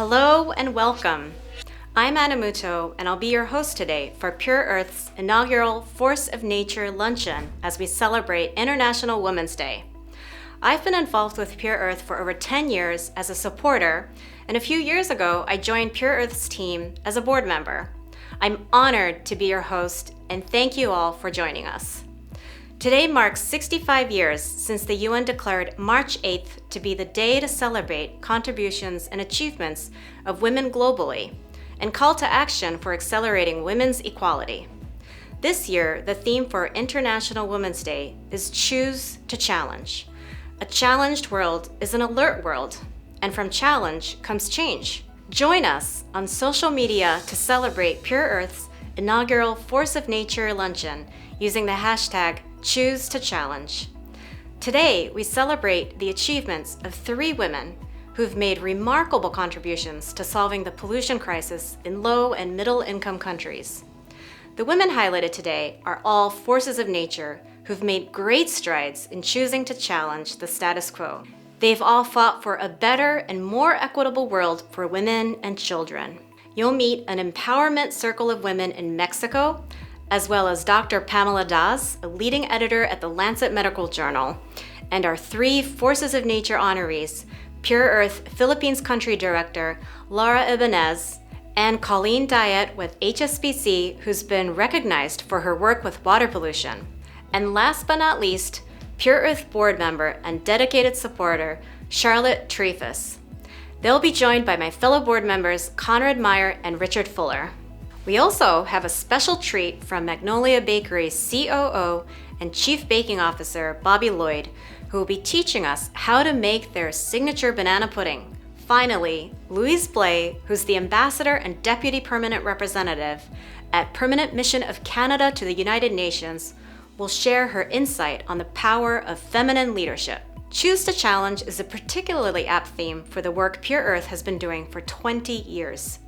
Hello and welcome. I'm Anna Muto, and I'll be your host today for Pure Earth's inaugural Force of Nature Luncheon as we celebrate International Women's Day. I've been involved with Pure Earth for over 10 years as a supporter, and a few years ago I joined Pure Earth's team as a board member. I'm honored to be your host, and thank you all for joining us. Today marks 65 years since the UN declared March 8th to be the day to celebrate contributions and achievements of women globally and call to action for accelerating women's equality. This year, the theme for International Women's Day is Choose to Challenge. A challenged world is an alert world, and from challenge comes change. Join us on social media to celebrate Pure Earth's inaugural Force of Nature Luncheon using the hashtag Choose to Challenge. Today, we celebrate the achievements of 3 women who've made remarkable contributions to solving the pollution crisis in low and middle income countries. The women highlighted today are all forces of nature who've made great strides in choosing to challenge the status quo. They've all fought for a better and more equitable world for women and children. You'll meet an empowerment circle of women in Mexico, as well as Dr. Pamela Das, a leading editor at the Lancet Medical Journal, and our 3 Forces of Nature honorees, Pure Earth Philippines Country Director Laura Ibanez, and Colleen Diet with HSBC, who's been recognized for her work with water pollution. And last but not least, Pure Earth board member and dedicated supporter, Charlotte Trefus. They'll be joined by my fellow board members, Conrad Meyer and Richard Fuller. We also have a special treat from Magnolia Bakery's COO and Chief Baking Officer, Bobby Lloyd, who will be teaching us how to make their signature banana pudding. Finally, Louise Blay, who's the Ambassador and Deputy Permanent Representative at Permanent Mission of Canada to the United Nations, will share her insight on the power of feminine leadership. Choose to Challenge is a particularly apt theme for the work Pure Earth has been doing for 20 years.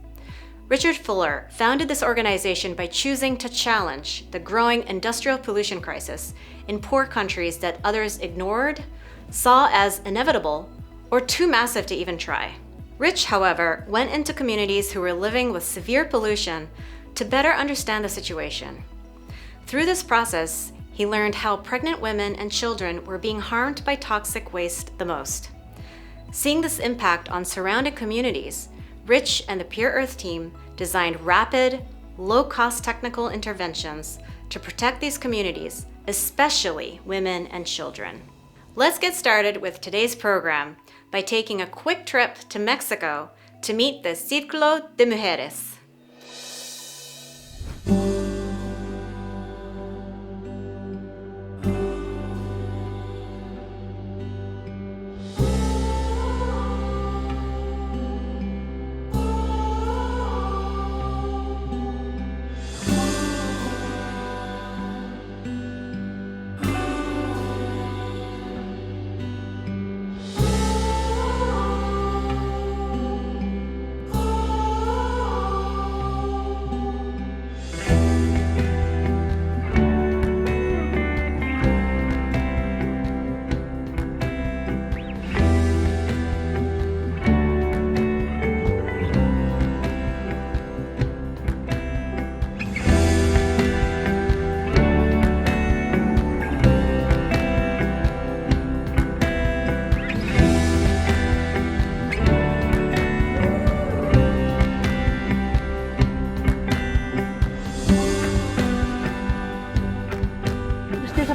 Richard Fuller founded this organization by choosing to challenge the growing industrial pollution crisis in poor countries that others ignored, saw as inevitable, or too massive to even try. Rich, however, went into communities who were living with severe pollution to better understand the situation. Through this process, he learned how pregnant women and children were being harmed by toxic waste the most. Seeing this impact on surrounding communities, Rich and the Pure Earth team designed rapid, low-cost technical interventions to protect these communities, especially women and children. Let's get started with today's program by taking a quick trip to Mexico to meet the Círculo de Mujeres.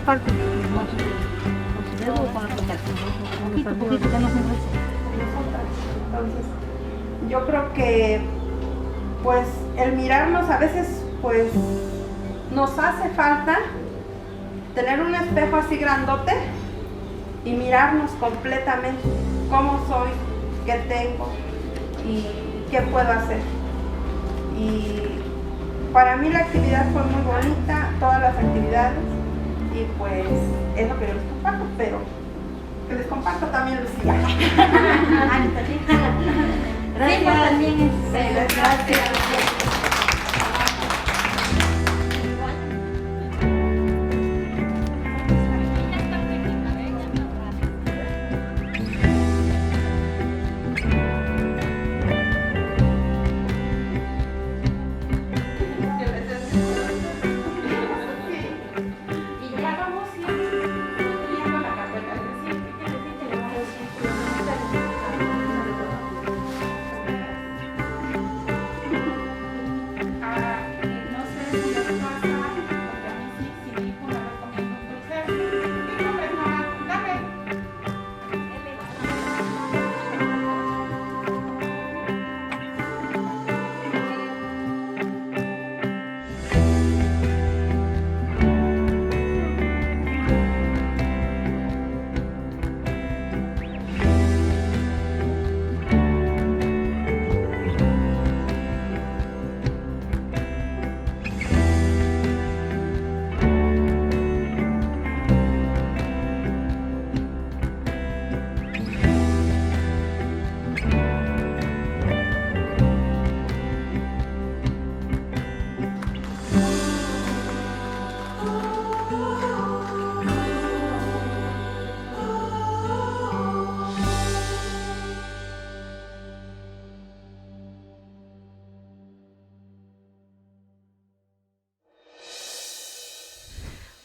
Parte más dedo para tocar poquito que no se enrece. Entonces, yo creo que pues el mirarnos a veces pues nos hace falta tener un espejo así grandote y mirarnos completamente cómo soy, qué tengo y qué puedo hacer. Y para mí la actividad fue muy bonita, todas las actividades. Y pues es lo que yo les comparto, pero que les comparto también Lucía. Gracias. También Gracias.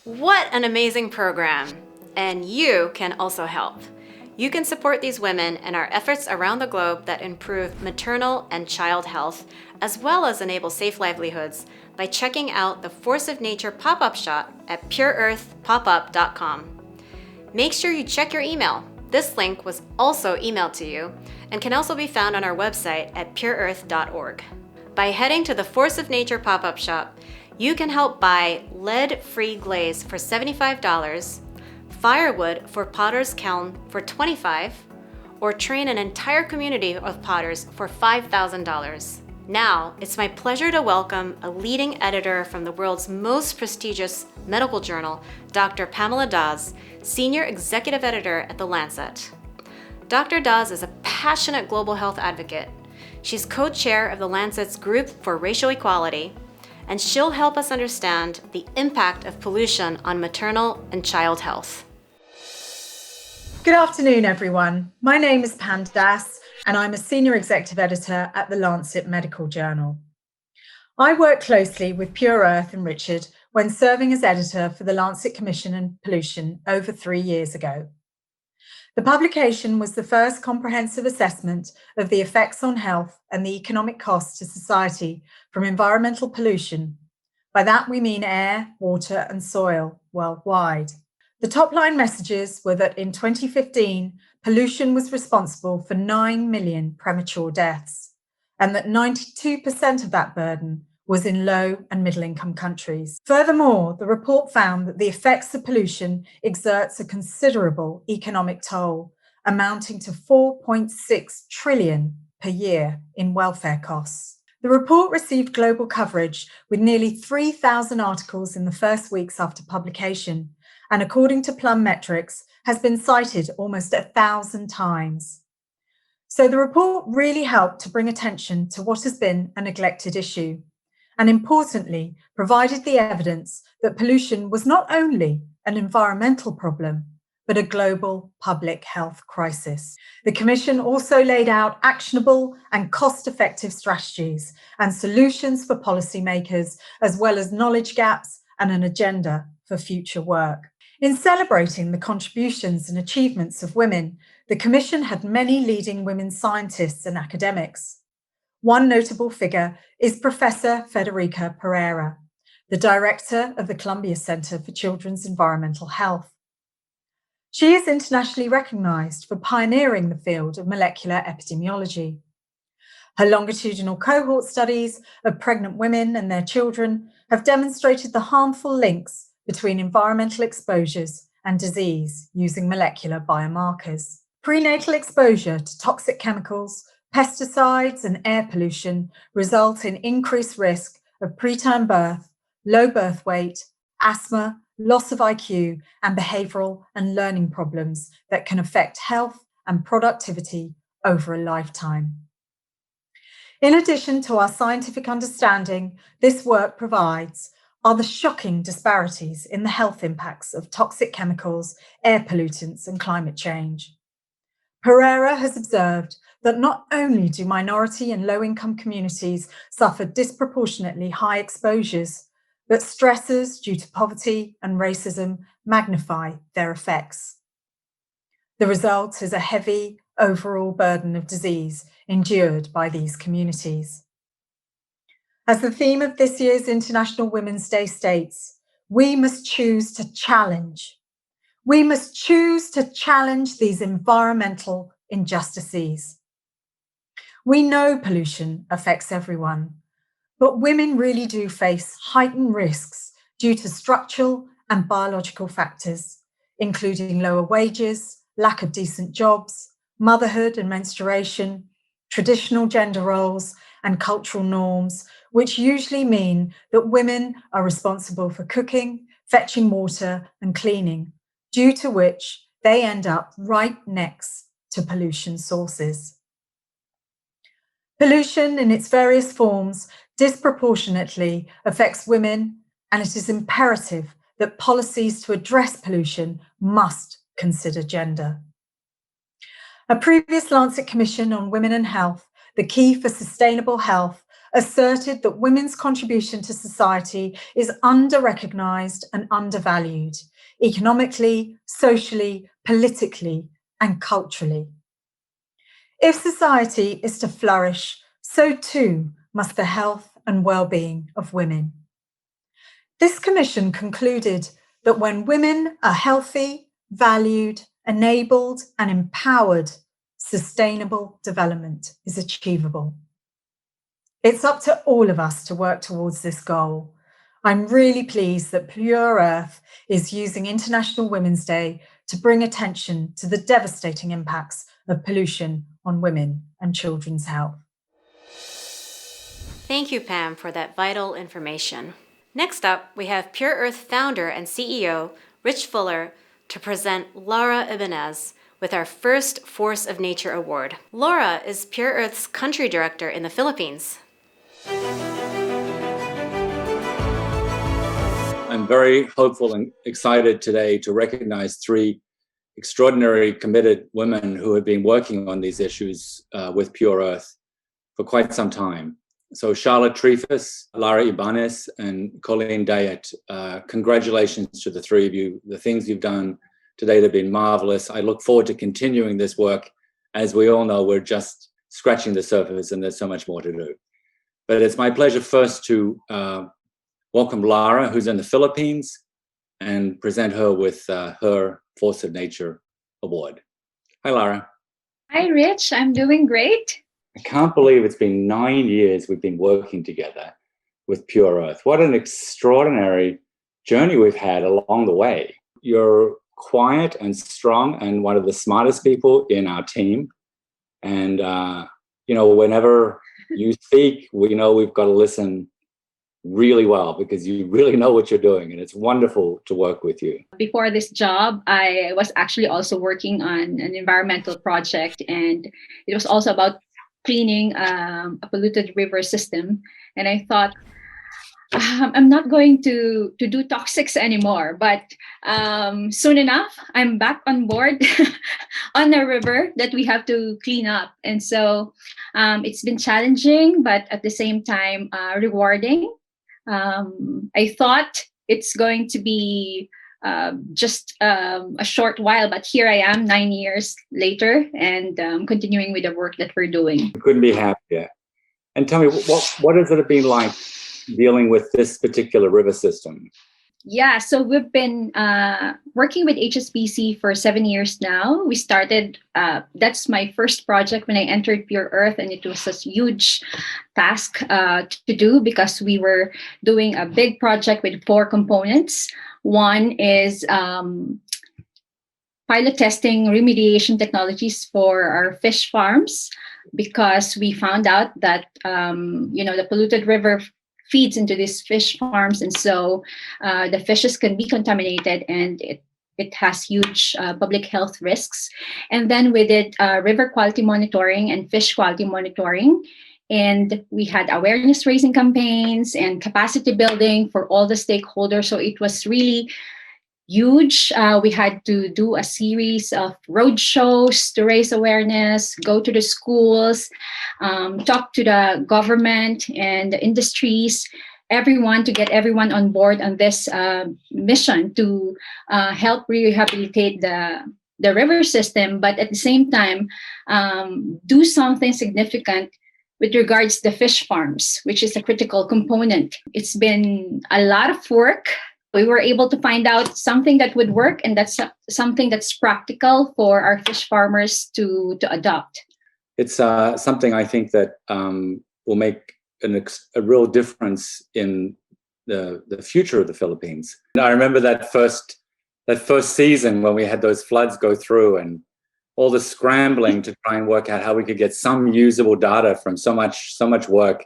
What an amazing program! And you can also help. You can support these women in our efforts around the globe that improve maternal and child health, as well as enable safe livelihoods, by checking out the Force of Nature pop-up shop at pureearthpopup.com. Make sure you check your email. This link was also emailed to you and can also be found on our website at pureearth.org. By heading to the Force of Nature pop-up shop, you can help buy lead-free glaze for $75, firewood for Potter's Kiln for $25, or train an entire community of potters for $5,000. Now, it's my pleasure to welcome a leading editor from the world's most prestigious medical journal, Dr. Pamela Dawes, Senior Executive Editor at The Lancet. Dr. Dawes is a passionate global health advocate. She's co-chair of The Lancet's Group for Racial Equality, and she'll help us understand the impact of pollution on maternal and child health. Good afternoon, everyone. My name is Pam Dass, and I'm a Senior Executive Editor at The Lancet Medical Journal. I worked closely with Pure Earth and Richard when serving as editor for the Lancet Commission on Pollution over 3 years ago. The publication was the first comprehensive assessment of the effects on health and the economic costs to society from environmental pollution. By that we mean air, water, and soil worldwide. The top-line messages were that in 2015, pollution was responsible for 9 million premature deaths, and that 92% of that burden was in low and middle-income countries. Furthermore, the report found that the effects of pollution exerts a considerable economic toll, amounting to 4.6 trillion per year in welfare costs. The report received global coverage with nearly 3,000 articles in the first weeks after publication, and according to Plum Metrics, has been cited almost 1,000 times. So the report really helped to bring attention to what has been a neglected issue, and importantly, provided the evidence that pollution was not only an environmental problem, but a global public health crisis. The Commission also laid out actionable and cost-effective strategies and solutions for policymakers, as well as knowledge gaps and an agenda for future work. In celebrating the contributions and achievements of women, the Commission had many leading women scientists and academics. One notable figure is Professor Federica Pereira, the director of the Columbia Center for Children's Environmental Health. She is internationally recognized for pioneering the field of molecular epidemiology. Her longitudinal cohort studies of pregnant women and their children have demonstrated the harmful links between environmental exposures and disease using molecular biomarkers. Prenatal exposure to toxic chemicals, pesticides, and air pollution result in increased risk of preterm birth, low birth weight, asthma, loss of IQ, and behavioral and learning problems that can affect health and productivity over a lifetime. In addition to our scientific understanding, this work provides are the shocking disparities in the health impacts of toxic chemicals, air pollutants, and climate change. Pereira has observed that not only do minority and low-income communities suffer disproportionately high exposures, but stressors due to poverty and racism magnify their effects. The result is a heavy overall burden of disease endured by these communities. As the theme of this year's International Women's Day states, we must choose to challenge. We must choose to challenge these environmental injustices. We know pollution affects everyone, but women really do face heightened risks due to structural and biological factors, including lower wages, lack of decent jobs, motherhood and menstruation, traditional gender roles, and cultural norms, which usually mean that women are responsible for cooking, fetching water, and cleaning, due to which they end up right next to pollution sources. Pollution in its various forms disproportionately affects women, and it is imperative that policies to address pollution must consider gender. A previous Lancet Commission on Women and Health, the Key for Sustainable Health, asserted that women's contribution to society is under-recognised and undervalued, economically, socially, politically, and culturally. If society is to flourish, so too must the health and well-being of women. This commission concluded that when women are healthy, valued, enabled, and empowered, sustainable development is achievable. It's up to all of us to work towards this goal. I'm really pleased that Pure Earth is using International Women's Day to bring attention to the devastating impacts of pollution on women and children's health. Thank you, Pam, for that vital information. Next up, we have Pure Earth founder and CEO, Rich Fuller, to present Laura Ibanez with our first Force of Nature Award. Laura is Pure Earth's country director in the Philippines. I'm very hopeful and excited today to recognize three extraordinary committed women who have been working on these issues with Pure Earth for quite some time. So Charlotte Trefis, Lara Ibanez, and Colleen Dayet, congratulations to the three of you. The things you've done today have been marvelous. I look forward to continuing this work. As we all know, we're just scratching the surface and there's so much more to do. But it's my pleasure first to welcome Lara, who's in the Philippines, and present her with her Force of Nature Award. Hi, Lara. Hi, Rich. I'm doing great. I can't believe it's been 9 years we've been working together with Pure Earth. What an extraordinary journey we've had along the way. You're quiet and strong and one of the smartest people in our team. And, whenever you speak, we know we've got to listen really well because you really know what you're doing, and it's wonderful to work with you. Before this job, I was actually also working on an environmental project, and it was also about cleaning a polluted river system. And I thought, I'm not going to do toxics anymore, but soon enough, I'm back on board on a river that we have to clean up. And so it's been challenging, but at the same time, rewarding. I thought it's going to be just a short while, but here I am 9 years later and continuing with the work that we're doing. Couldn't be happier. And tell me, what has it been like dealing with this particular river system? Yeah, so we've been working with HSBC for 7 years now. We started, that's my first project when I entered Pure Earth, and it was a huge task to do because we were doing a big project with 4 components. One is pilot testing remediation technologies for our fish farms, because we found out that, the polluted river feeds into these fish farms, and so the fishes can be contaminated, and it has huge public health risks. And then we did river quality monitoring and fish quality monitoring, and we had awareness raising campaigns and capacity building for all the stakeholders. So it was really huge. We had to do a series of road shows to raise awareness, go to the schools, talk to the government and the industries, everyone, to get everyone on board on this mission to help rehabilitate the river system, but at the same time, do something significant with regards to the fish farms, which is a critical component. It's been a lot of work. We were able to find out something that would work, and that's something that's practical for our fish farmers to adopt. It's something I think that will make a real difference in the future of the Philippines. I remember that first season when we had those floods go through, and all the scrambling to try and work out how we could get some usable data from so much work.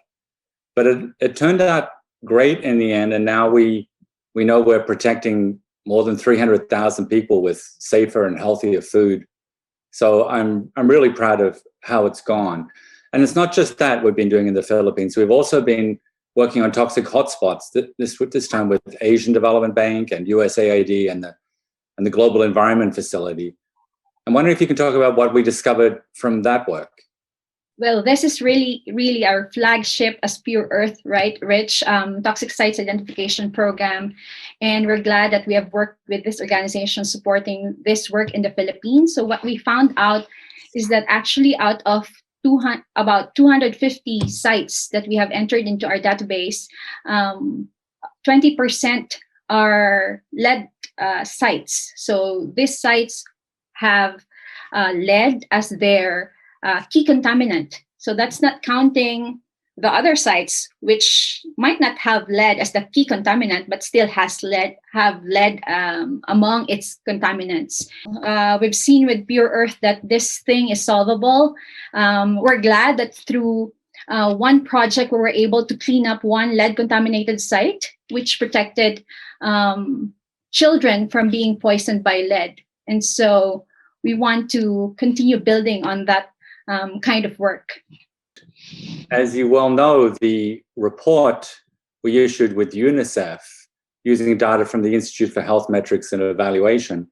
But it turned out great in the end, and now we know we're protecting more than 300,000 people with safer and healthier food. So I'm really proud of how it's gone. And it's not just that we've been doing in the Philippines. We've also been working on toxic hotspots, this time with Asian Development Bank and USAID and the Global Environment Facility. I'm wondering if you can talk about what we discovered from that work. Well, this is really our flagship as Pure Earth, right, Rich? Toxic Sites Identification Program. And we're glad that we have worked with this organization supporting this work in the Philippines. So what we found out is that actually out of about 250 sites that we have entered into our database, 20% are lead sites. So these sites have lead as their key contaminant. So that's not counting the other sites, which might not have lead as the key contaminant, but still have lead among its contaminants. We've seen with Pure Earth that this thing is solvable. We're glad that through one project we were able to clean up one lead contaminated site, which protected children from being poisoned by lead. And so we want to continue building on that kind of work. As you well know, the report we issued with UNICEF using data from the Institute for Health Metrics and Evaluation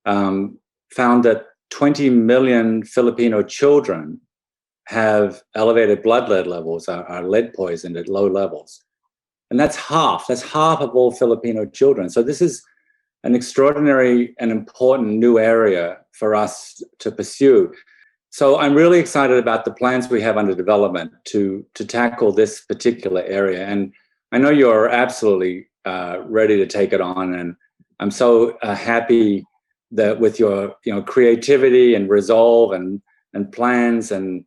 found that 20 million Filipino children have elevated blood lead levels, are lead poisoned at low levels. And that's half of all Filipino children. So this is an extraordinary and important new area for us to pursue. So I'm really excited about the plans we have under development to tackle this particular area. And I know you're absolutely ready to take it on. And I'm so happy that with your creativity and resolve and plans and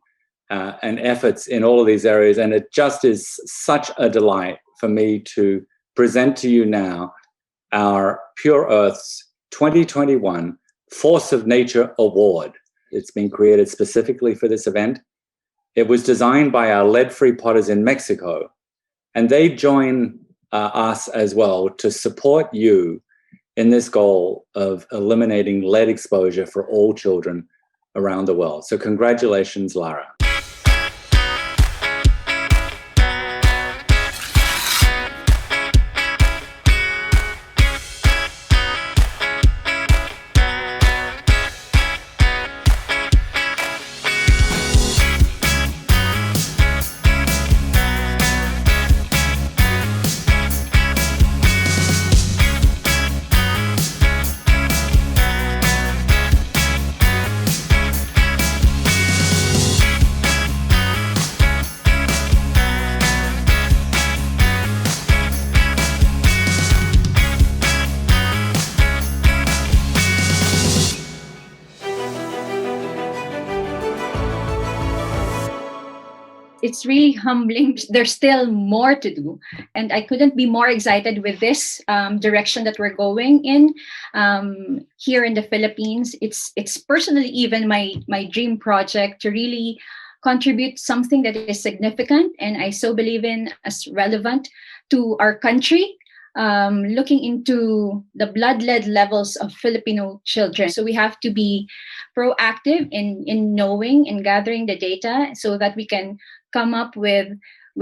efforts in all of these areas. And it just is such a delight for me to present to you now our Pure Earth's 2021 Force of Nature Award. It's been created specifically for this event. It was designed by our lead-free potters in Mexico, and they join us as well to support you in this goal of eliminating lead exposure for all children around the world. So congratulations, Lara. It's really humbling. There's still more to do. And I couldn't be more excited with this direction that we're going in here in the Philippines. It's personally even my dream project to really contribute something that is significant and I so believe in as relevant to our country. Looking into the blood lead levels of Filipino children. So we have to be proactive in knowing and gathering the data so that we can come up with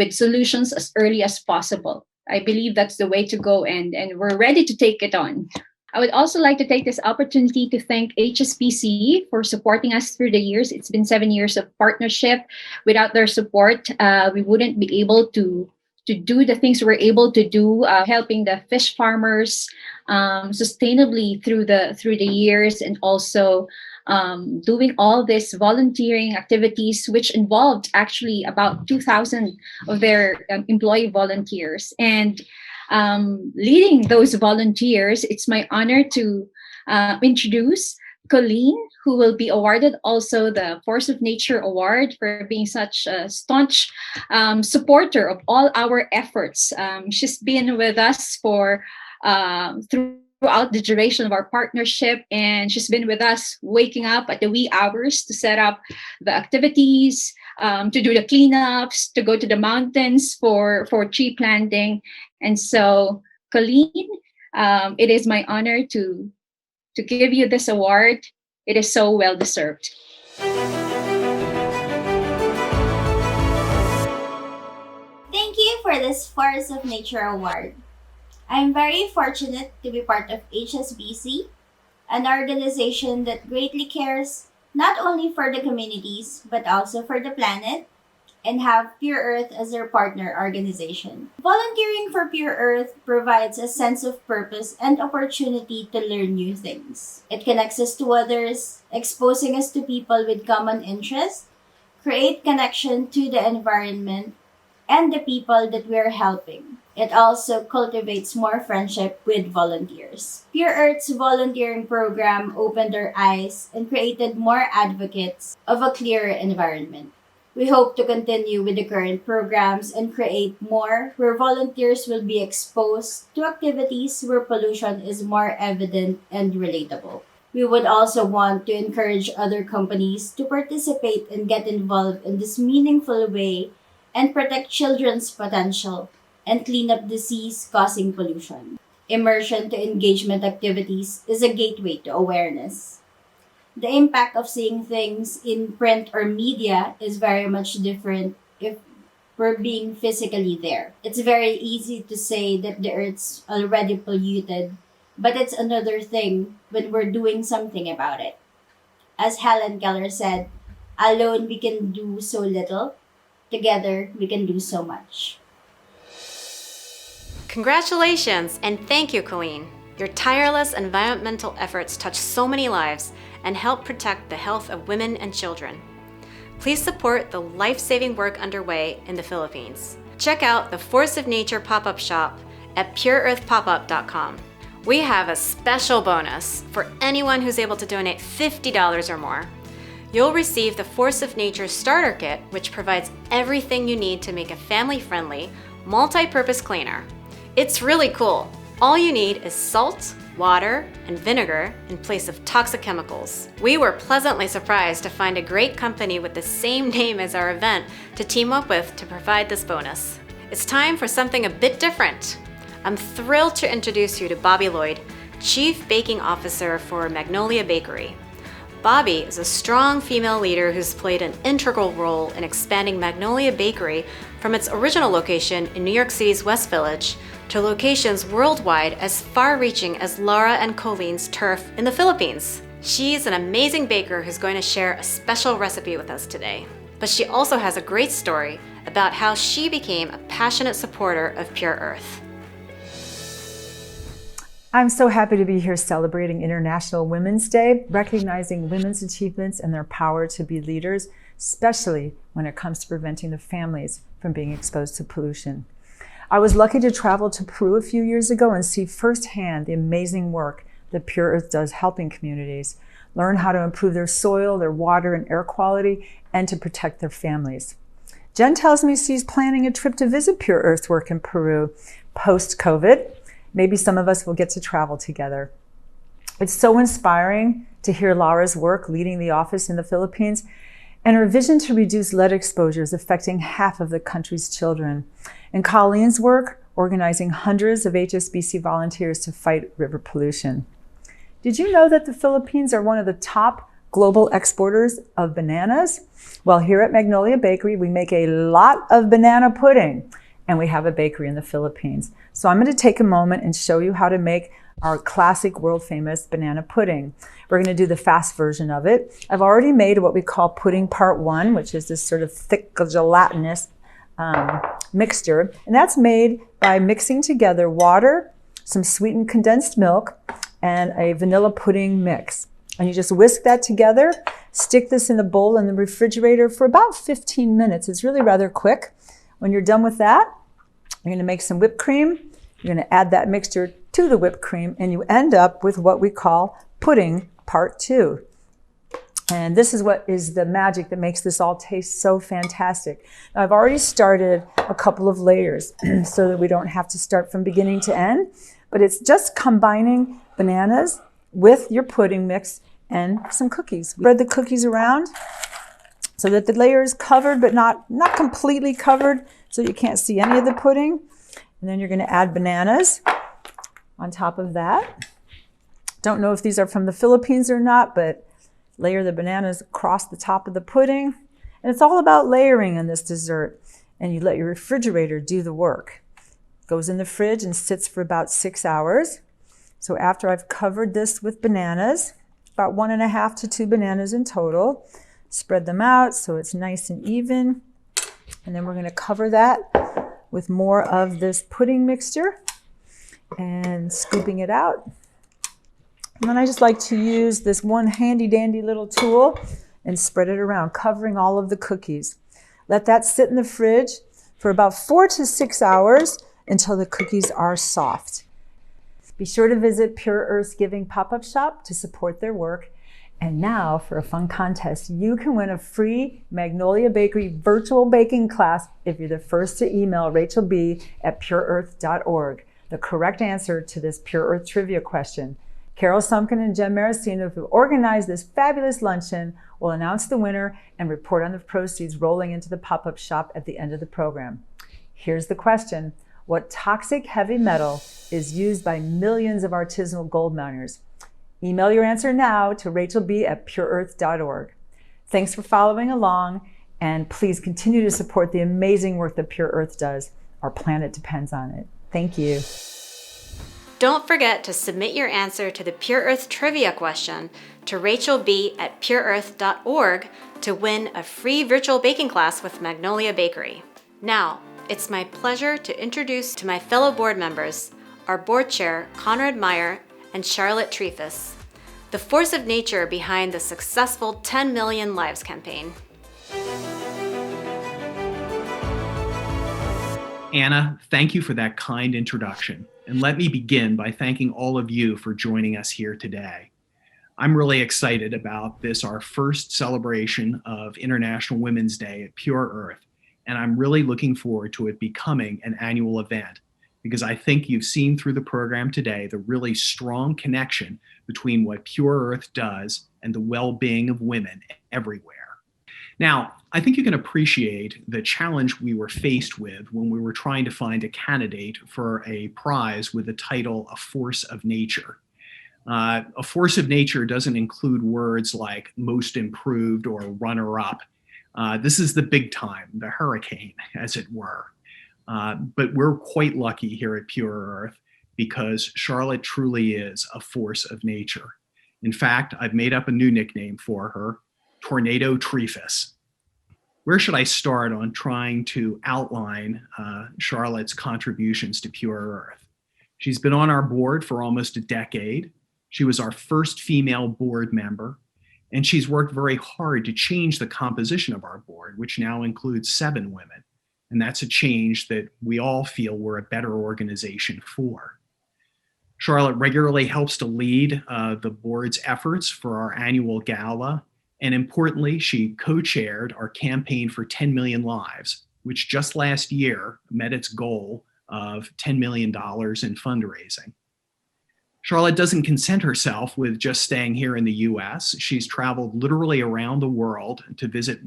solutions as early as possible. I believe that's the way to go and we're ready to take it on. I would also like to take this opportunity to thank HSBC for supporting us through the years. It's been 7 years of partnership. Without their support, we wouldn't be able to do the things we're able to do, helping the fish farmers sustainably through the years, and also doing all these volunteering activities, which involved actually about 2,000 of their employee volunteers. And leading those volunteers, it's my honor to introduce Colleen, who will be awarded also the Force of Nature Award for being such a staunch supporter of all our efforts. She's been with us for throughout the duration of our partnership, and she's been with us waking up at the wee hours to set up the activities, to do the cleanups, to go to the mountains for tree planting. And so, Colleen, it is my honor to give you this award. It is so well deserved. Thank you for this Force of Nature Award. I'm very fortunate to be part of HSBC, an organization that greatly cares not only for the communities, but also for the planet, and have Pure Earth as their partner organization. Volunteering for Pure Earth provides a sense of purpose and opportunity to learn new things. It connects us to others, exposing us to people with common interests, create connection to the environment and the people that we are helping. It also cultivates more friendship with volunteers. Pure Earth's volunteering program opened our eyes and created more advocates of a clearer environment. We hope to continue with the current programs and create more where volunteers will be exposed to activities where pollution is more evident and relatable. We would also want to encourage other companies to participate and get involved in this meaningful way and protect children's potential and clean up disease-causing pollution. Immersion to engagement activities is a gateway to awareness. The impact of seeing things in print or media is very much different if we're being physically there. It's very easy to say that the Earth's already polluted, but it's another thing when we're doing something about it. As Helen Keller said, alone we can do so little, together we can do so much. Congratulations and thank you, Colleen. Your tireless environmental efforts touch so many lives and help protect the health of women and children. Please support the life-saving work underway in the Philippines. Check out the Force of Nature pop-up shop at pureearthpopup.com. We have a special bonus for anyone who's able to donate $50 or more. You'll receive the Force of Nature Starter Kit, which provides everything you need to make a family-friendly, multi-purpose cleaner. It's really cool. All you need is salt, water, and vinegar in place of toxic chemicals. We were pleasantly surprised to find a great company with the same name as our event to team up with to provide this bonus. It's time for something a bit different. I'm thrilled to introduce you to Bobby Lloyd, Chief Baking Officer for Magnolia Bakery. Bobby is a strong female leader who's played an integral role in expanding Magnolia Bakery from its original location in New York City's West Village to locations worldwide as far-reaching as Laura and Colleen's turf in the Philippines. She's an amazing baker who's going to share a special recipe with us today. But she also has a great story about how she became a passionate supporter of Pure Earth. I'm so happy to be here celebrating International Women's Day, recognizing women's achievements and their power to be leaders, especially when it comes to preventing the families from being exposed to pollution. I was lucky to travel to Peru a few years ago and see firsthand the amazing work that Pure Earth does helping communities learn how to improve their soil, their water and air quality, and to protect their families. Jen tells me she's planning a trip to visit Pure Earth's work in Peru post-COVID. Maybe some of us will get to travel together. It's so inspiring to hear Laura's work leading the office in the Philippines and her vision to reduce lead exposures affecting half of the country's children, and Colleen's work organizing hundreds of HSBC volunteers to fight river pollution. Did you know that the Philippines are one of the top global exporters of bananas? Well, here at Magnolia Bakery, we make a lot of banana pudding, and we have a bakery in the Philippines. So I'm going to take a moment and show you how to make our classic world-famous banana pudding. We're going to do the fast version of it. I've already made what we call pudding part 1, which is this sort of thick gelatinous mixture. And that's made by mixing together water, some sweetened condensed milk, and a vanilla pudding mix. And you just whisk that together, stick this in a bowl in the refrigerator for about 15 minutes. It's really rather quick. When you're done with that, you're going to make some whipped cream. You're going to add that mixture to the whipped cream, and you end up with what we call pudding part 2. And this is what is the magic that makes this all taste so fantastic. Now, I've already started a couple of layers so that we don't have to start from beginning to end, but it's just combining bananas with your pudding mix and some cookies. Spread the cookies around so that the layer is covered, but not completely covered, so you can't see any of the pudding. And then you're going to add bananas on top of that. Don't know if these are from the Philippines or not, but layer the bananas across the top of the pudding. And it's all about layering in this dessert. And you let your refrigerator do the work. It goes in the fridge and sits for about 6 hours. So after I've covered this with bananas, about 1.5 to 2 bananas in total. Spread them out so it's nice and even. And then we're going to cover that with more of this pudding mixture and scooping it out. And then I just like to use this one handy dandy little tool and spread it around, covering all of the cookies. Let that sit in the fridge for about 4 to 6 hours until the cookies are soft. Be sure to visit Pure Earth's Giving pop-up shop to support their work. And now for a fun contest, you can win a free Magnolia Bakery virtual baking class if you're the first to email Rachel B. at pureearth.org. The correct answer to this Pure Earth trivia question. Carol Sumpkin and Jen Maracino, who organized this fabulous luncheon, will announce the winner and report on the proceeds rolling into the pop-up shop at the end of the program. Here's the question. What toxic heavy metal is used by millions of artisanal gold miners? Email your answer now to rachelb at pureearth.org. Thanks for following along, and please continue to support the amazing work that Pure Earth does. Our planet depends on it. Thank you. Don't forget to submit your answer to the Pure Earth trivia question to rachelb at pureearth.org to win a free virtual baking class with Magnolia Bakery. Now, it's my pleasure to introduce to my fellow board members, our board chair, Conrad Meyer, and Charlotte Trefis, the force of nature behind the successful 10 Million Lives campaign. Anna, thank you for that kind introduction. And let me begin by thanking all of you for joining us here today. I'm really excited about this, our first celebration of International Women's Day at Pure Earth. And I'm really looking forward to it becoming an annual event, because I think you've seen through the program today the really strong connection between what Pure Earth does and the well-being of women everywhere. Now, I think you can appreciate the challenge we were faced with when we were trying to find a candidate for a prize with the title A Force of Nature. A force of nature doesn't include words like most improved or runner-up. This is the big time, the hurricane, as it were. But we're quite lucky here at Pure Earth because Charlotte truly is a force of nature. In fact, I've made up a new nickname for her, Tornado Trefis. Where should I start on trying to outline Charlotte's contributions to Pure Earth? She's been on our board for almost a decade. She was our first female board member, and she's worked very hard to change the composition of our board, which now includes 7 women. And that's a change that we all feel we're a better organization for. Charlotte regularly helps to lead the board's efforts for our annual gala. And importantly, she co-chaired our campaign for 10 Million Lives, which just last year met its goal of $10 million in fundraising. Charlotte doesn't content herself with just staying here in the US. She's traveled literally around the world to visit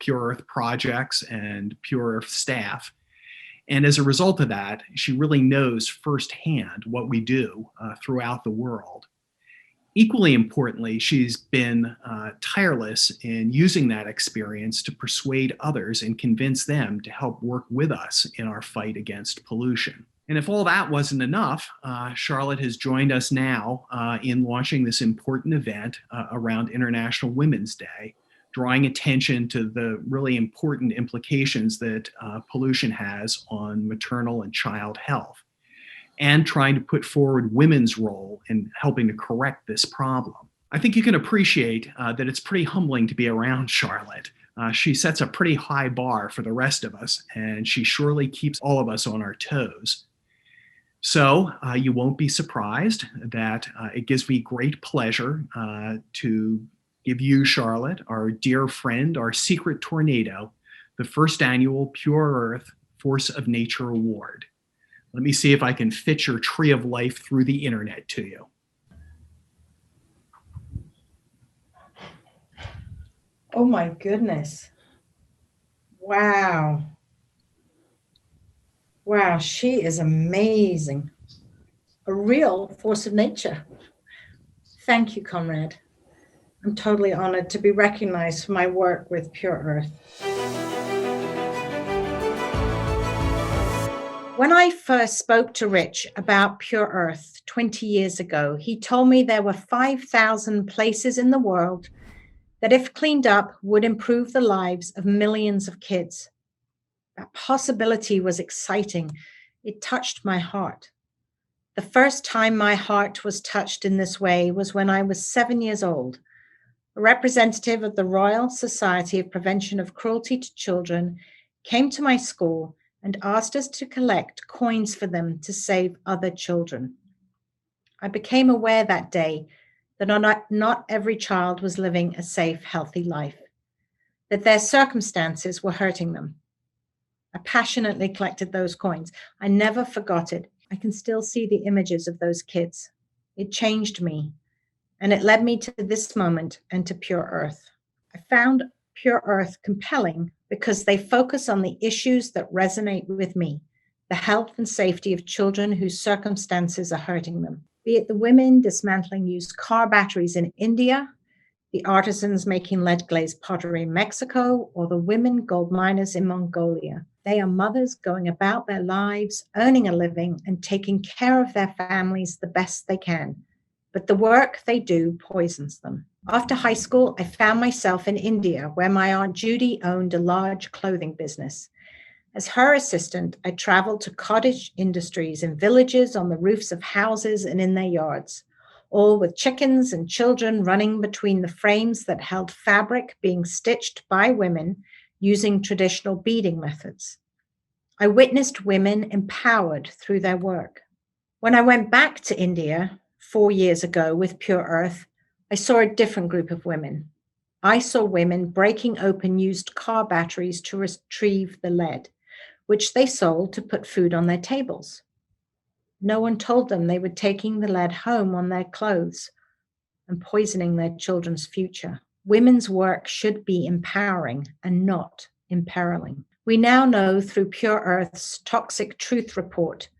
Pure Earth projects and Pure Earth staff. And as a result of that, she really knows firsthand what we do throughout the world. Equally importantly, she's been tireless in using that experience to persuade others and convince them to help work with us in our fight against pollution. And if all that wasn't enough, Charlotte has joined us now in launching this important event around International Women's Day, drawing attention to the really important implications that pollution has on maternal and child health, and trying to put forward women's role in helping to correct this problem. I think you can appreciate that it's pretty humbling to be around Charlotte. She sets a pretty high bar for the rest of us, and she surely keeps all of us on our toes. So you won't be surprised that it gives me great pleasure to give you, Charlotte, our dear friend, our secret tornado, the first annual Pure Earth Force of Nature Award. Let me see if I can fit your tree of life through the internet to you. Oh my goodness. Wow. Wow, she is amazing. A real force of nature. Thank you, Conrad. I'm totally honored to be recognized for my work with Pure Earth. When I first spoke to Rich about Pure Earth 20 years ago, he told me there were 5,000 places in the world that, if cleaned up, would improve the lives of millions of kids. That possibility was exciting. It touched my heart. The first time my heart was touched in this way was when I was 7 years old. A representative of the Royal Society of Prevention of Cruelty to Children came to my school and asked us to collect coins for them to save other children. I became aware that day that not every child was living a safe, healthy life, that their circumstances were hurting them. I passionately collected those coins. I never forgot it. I can still see the images of those kids. It changed me, and it led me to this moment and to Pure Earth. I found Pure Earth compelling because they focus on the issues that resonate with me, the health and safety of children whose circumstances are hurting them, be it the women dismantling used car batteries in India, the artisans making lead-glazed pottery in Mexico, or the women gold miners in Mongolia. They are mothers going about their lives, earning a living, and taking care of their families the best they can. But the work they do poisons them. After high school, I found myself in India, where my Aunt Judy owned a large clothing business. As her assistant, I traveled to cottage industries in villages, on the roofs of houses, and in their yards, all with chickens and children running between the frames that held fabric being stitched by women using traditional beading methods. I witnessed women empowered through their work. When I went back to India 4 years ago with Pure Earth, I saw a different group of women. I saw women breaking open used car batteries to retrieve the lead, which they sold to put food on their tables. No one told them they were taking the lead home on their clothes and poisoning their children's future. Women's work should be empowering and not imperiling. We now know through Pure Earth's Toxic Truth Report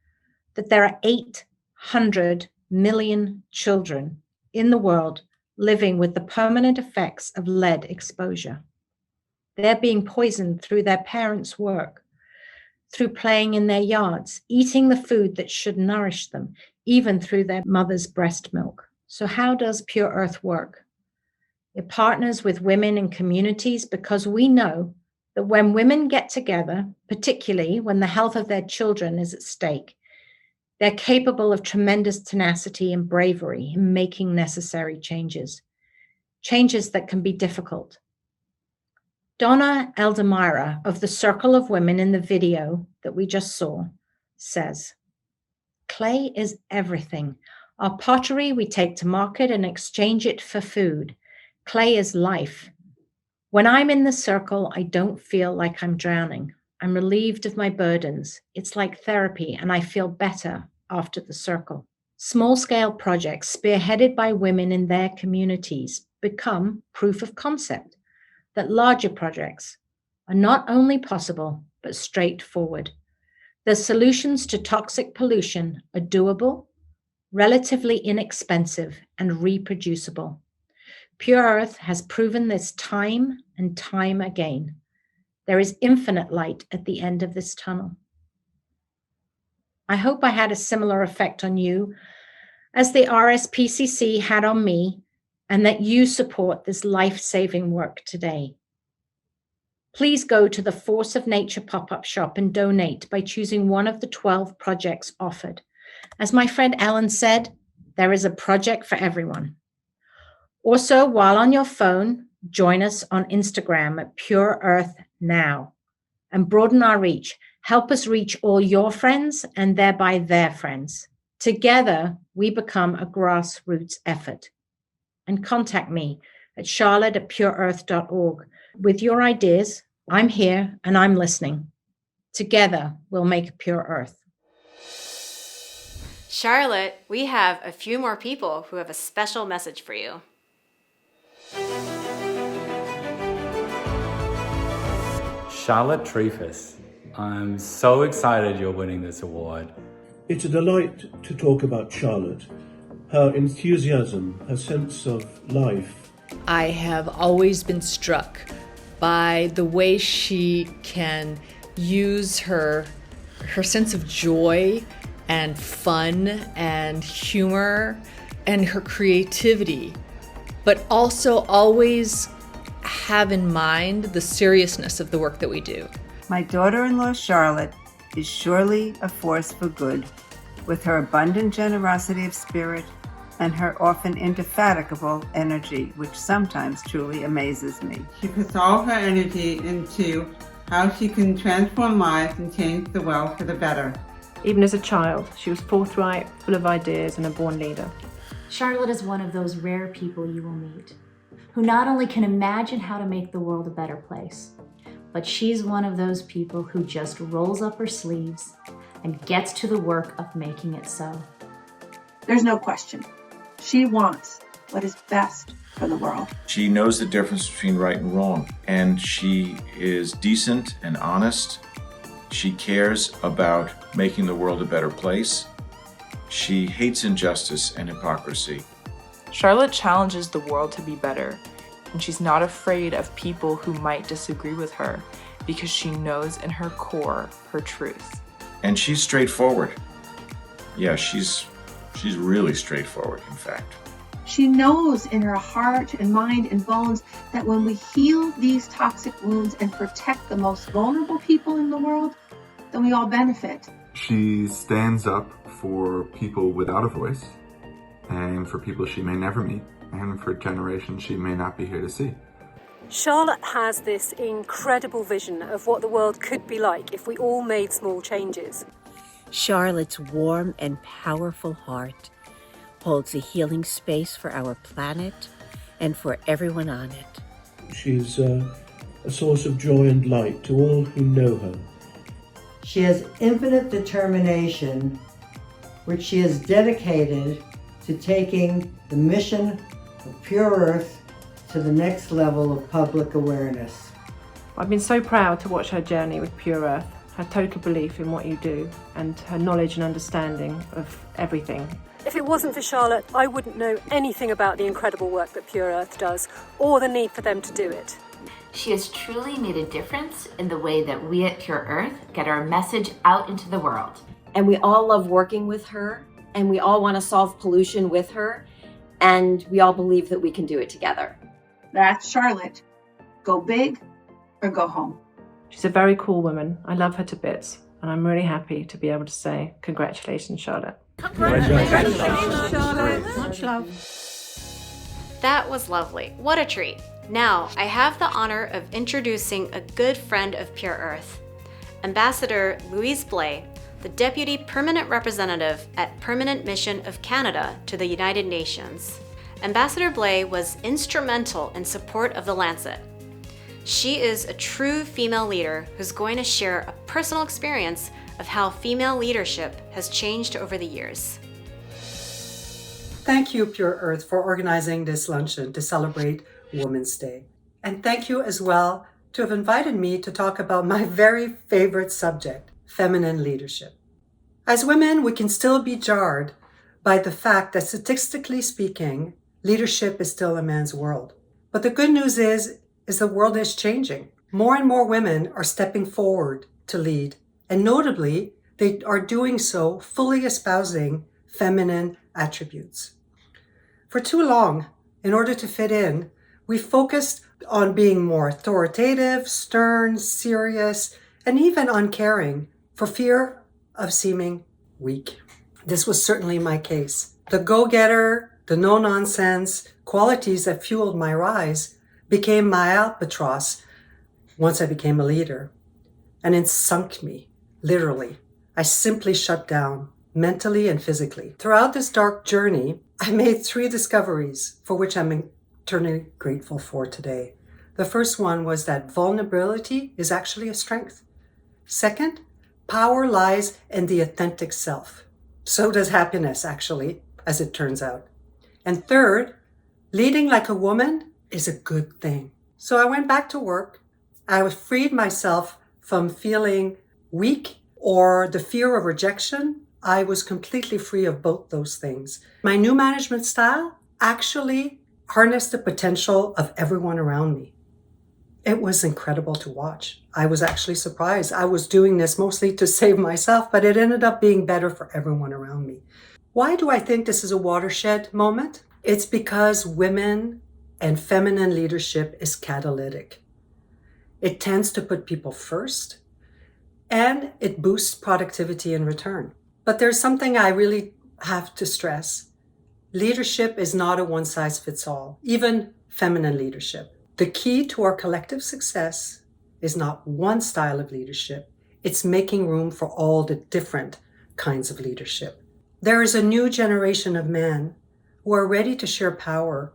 that there are 800 million children in the world living with the permanent effects of lead exposure. They're being poisoned through their parents' work, through playing in their yards, eating the food that should nourish them, even through their mother's breast milk. So how does Pure Earth work? It partners with women and communities because we know that when women get together, particularly when the health of their children is at stake, they're capable of tremendous tenacity and bravery in making necessary changes that can be difficult. Donna Eldemira of the Circle of Women in the video that we just saw says, "Clay is everything. Our pottery we take to market and exchange it for food. Clay is life. When I'm in the circle, I don't feel like I'm drowning. I'm relieved of my burdens. It's like therapy, and I feel better after the circle." Small-scale projects spearheaded by women in their communities become proof of concept that larger projects are not only possible, but straightforward. The solutions to toxic pollution are doable, relatively inexpensive, and reproducible. Pure Earth has proven this time and time again. There is infinite light at the end of this tunnel. I hope I had a similar effect on you as the RSPCC had on me, and that you support this life-saving work today. Please go to the Force of Nature pop-up shop and donate by choosing one of the 12 projects offered. As my friend Ellen said, there is a project for everyone. Also, while on your phone, join us on Instagram at Pure Earth Now and broaden our reach. Help us reach all your friends and thereby their friends. Together, we become a grassroots effort. And contact me at charlotte@pureearth.org with your ideas. I'm here and I'm listening. Together, we'll make Pure Earth. Charlotte, we have a few more people who have a special message for you. Charlotte Dreyfus, I'm so excited you're winning this award. It's a delight to talk about Charlotte, her enthusiasm, her sense of life. I have always been struck by the way she can use her her sense of joy and fun and humor and her creativity, but also always have in mind the seriousness of the work that we do. My daughter-in-law, Charlotte, is surely a force for good, with her abundant generosity of spirit and her often indefatigable energy, which sometimes truly amazes me. She puts all her energy into how she can transform lives and change the world for the better. Even as a child, she was forthright, full of ideas, and a born leader. Charlotte is one of those rare people you will meet, who not only can imagine how to make the world a better place, but she's one of those people who just rolls up her sleeves and gets to the work of making it so. There's no question. She wants what is best for the world. She knows the difference between right and wrong, and she is decent and honest. She cares about making the world a better place. She hates injustice and hypocrisy. Charlotte challenges the world to be better, and she's not afraid of people who might disagree with her because she knows in her core her truth. And she's straightforward. Yeah, she's really straightforward, in fact. She knows in her heart and mind and bones that when we heal these toxic wounds and protect the most vulnerable people in the world, then we all benefit. She stands up for people without a voice, and for people she may never meet, and for generations she may not be here to see. Charlotte has this incredible vision of what the world could be like if we all made small changes. Charlotte's warm and powerful heart holds a healing space for our planet and for everyone on it. She's a source of joy and light to all who know her. She has infinite determination, which she has dedicated to taking the mission of Pure Earth to the next level of public awareness. I've been so proud to watch her journey with Pure Earth, her total belief in what you do, and her knowledge and understanding of everything. If it wasn't for Charlotte, I wouldn't know anything about the incredible work that Pure Earth does, or the need for them to do it. She has truly made a difference in the way that we at Pure Earth get our message out into the world. And we all love working with her, and we all want to solve pollution with her, and we all believe that we can do it together. That's Charlotte. Go big or go home. She's a very cool woman. I love her to bits, and I'm really happy to be able to say congratulations, Charlotte. Congratulations, Charlotte. Much love. That was lovely. What a treat. Now, I have the honor of introducing a good friend of Pure Earth, Ambassador Louise Blais, the Deputy Permanent Representative at Permanent Mission of Canada to the United Nations. Ambassador Blais was instrumental in support of the Lancet. She is a true female leader who's going to share a personal experience of how female leadership has changed over the years. Thank you, Pure Earth, for organizing this luncheon to celebrate Women's Day. And thank you as well to have invited me to talk about my very favorite subject, feminine leadership. As women, we can still be jarred by the fact that statistically speaking, leadership is still a man's world. But the good news is the world is changing. More and more women are stepping forward to lead. And notably, they are doing so fully espousing feminine attributes. For too long, in order to fit in, we focused on being more authoritative, stern, serious, and even uncaring for fear of seeming weak. This was certainly my case. The go-getter, the no-nonsense qualities that fueled my rise became my albatross once I became a leader. And it sunk me, literally. I simply shut down, mentally and physically. Throughout this dark journey, I made 3 discoveries for which I'm eternally grateful for today. The first one was that vulnerability is actually a strength. Second, power lies in the authentic self. So does happiness, actually, as it turns out. And third, leading like a woman is a good thing. So I went back to work. I freed myself from feeling weak or the fear of rejection. I was completely free of both those things. My new management style actually harnessed the potential of everyone around me. It was incredible to watch. I was actually surprised. I was doing this mostly to save myself, but it ended up being better for everyone around me. Why do I think this is a watershed moment? It's because women and feminine leadership is catalytic. It tends to put people first, and it boosts productivity in return. But there's something I really have to stress. Leadership is not a one-size-fits-all, even feminine leadership. The key to our collective success is not one style of leadership. It's making room for all the different kinds of leadership. There is a new generation of men who are ready to share power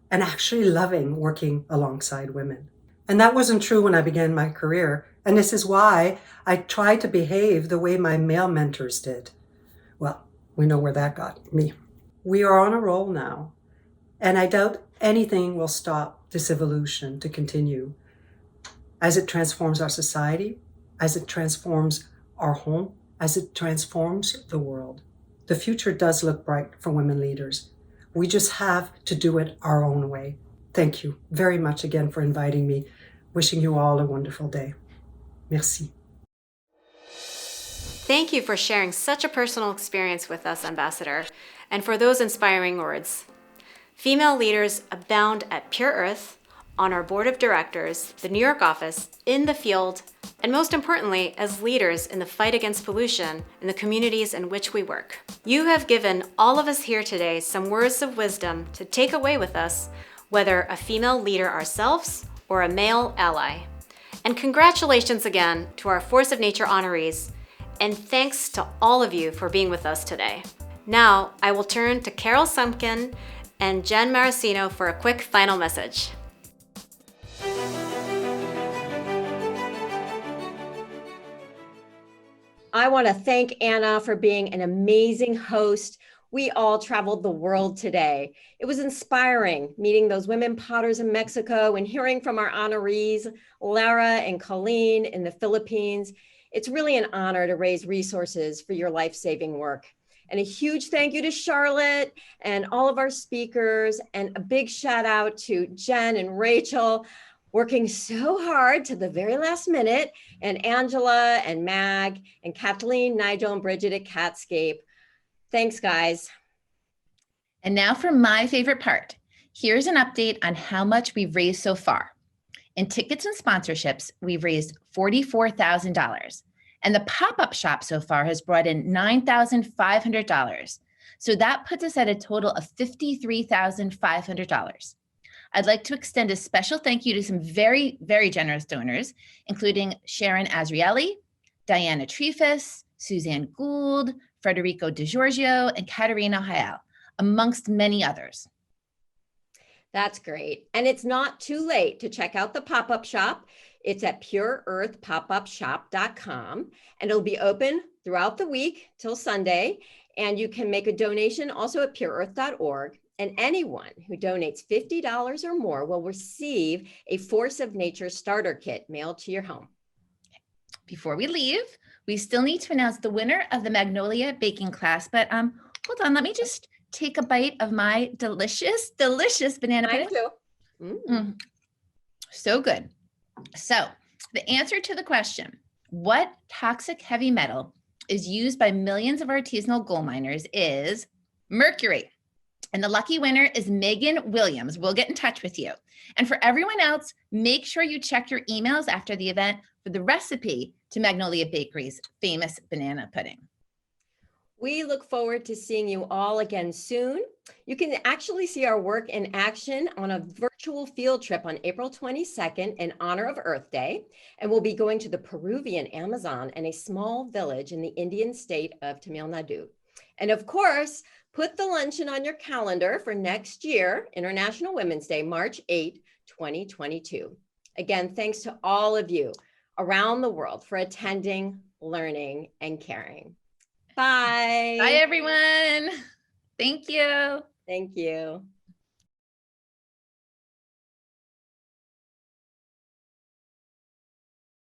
and actually loving working alongside women. And that wasn't true when I began my career. And this is why I tried to behave the way my male mentors did. Well, we know where that got me. We are on a roll now, and I doubt anything will stop this evolution to continue as it transforms our society, as it transforms our home, as it transforms the world. The future does look bright for women leaders. We just have to do it our own way. Thank you very much again for inviting me. Wishing you all a wonderful day. Merci. Thank you for sharing such a personal experience with us, Ambassador, and for those inspiring words. Female leaders abound at Pure Earth, on our board of directors, the New York office, in the field, and most importantly, as leaders in the fight against pollution in the communities in which we work. You have given all of us here today some words of wisdom to take away with us, whether a female leader ourselves or a male ally. And congratulations again to our Force of Nature honorees, and thanks to all of you for being with us today. Now, I will turn to Carol Sumpkin and Jen Maracino for a quick final message. I want to thank Anna for being an amazing host. We all traveled the world today. It was inspiring meeting those women potters in Mexico and hearing from our honorees, Lara and Colleen in the Philippines. It's really an honor to raise resources for your life-saving work. And a huge thank you to Charlotte and all of our speakers, and a big shout out to Jen and Rachel, working so hard to the very last minute, and Angela and Mag and Kathleen, Nigel and Bridget at Catscape. Thanks, guys. And now for my favorite part. Here's an update on how much we've raised so far. In tickets and sponsorships, we've raised $44,000. And the pop-up shop so far has brought in $9,500. So that puts us at a total of $53,500. I'd like to extend a special thank you to some very, very generous donors, including Sharon Azrieli, Diana Trefis, Suzanne Gould, Federico DiGiorgio, and Katerina Hayal, amongst many others. That's great. And it's not too late to check out the pop-up shop. It's at pureearthpopupshop.com, and it'll be open throughout the week till Sunday. And you can make a donation also at pureearth.org. And anyone who donates $50 or more will receive a Force of Nature starter kit mailed to your home. Before we leave, we still need to announce the winner of the Magnolia baking class, but hold on, let me just take a bite of my delicious, delicious banana pudding. So good. So the answer to the question, what toxic heavy metal is used by millions of artisanal gold miners, is mercury. And the lucky winner is Megan Williams. We'll get in touch with you. And for everyone else, make sure you check your emails after the event for the recipe to Magnolia Bakery's famous banana pudding. We look forward to seeing you all again soon. You can actually see our work in action on a virtual field trip on April 22nd in honor of Earth Day. And we'll be going to the Peruvian Amazon and a small village in the Indian state of Tamil Nadu. And of course, put the luncheon on your calendar for next year, International Women's Day, March 8, 2022. Again, thanks to all of you around the world for attending, learning, and caring. Bye. Bye, everyone. Thank you. Thank you.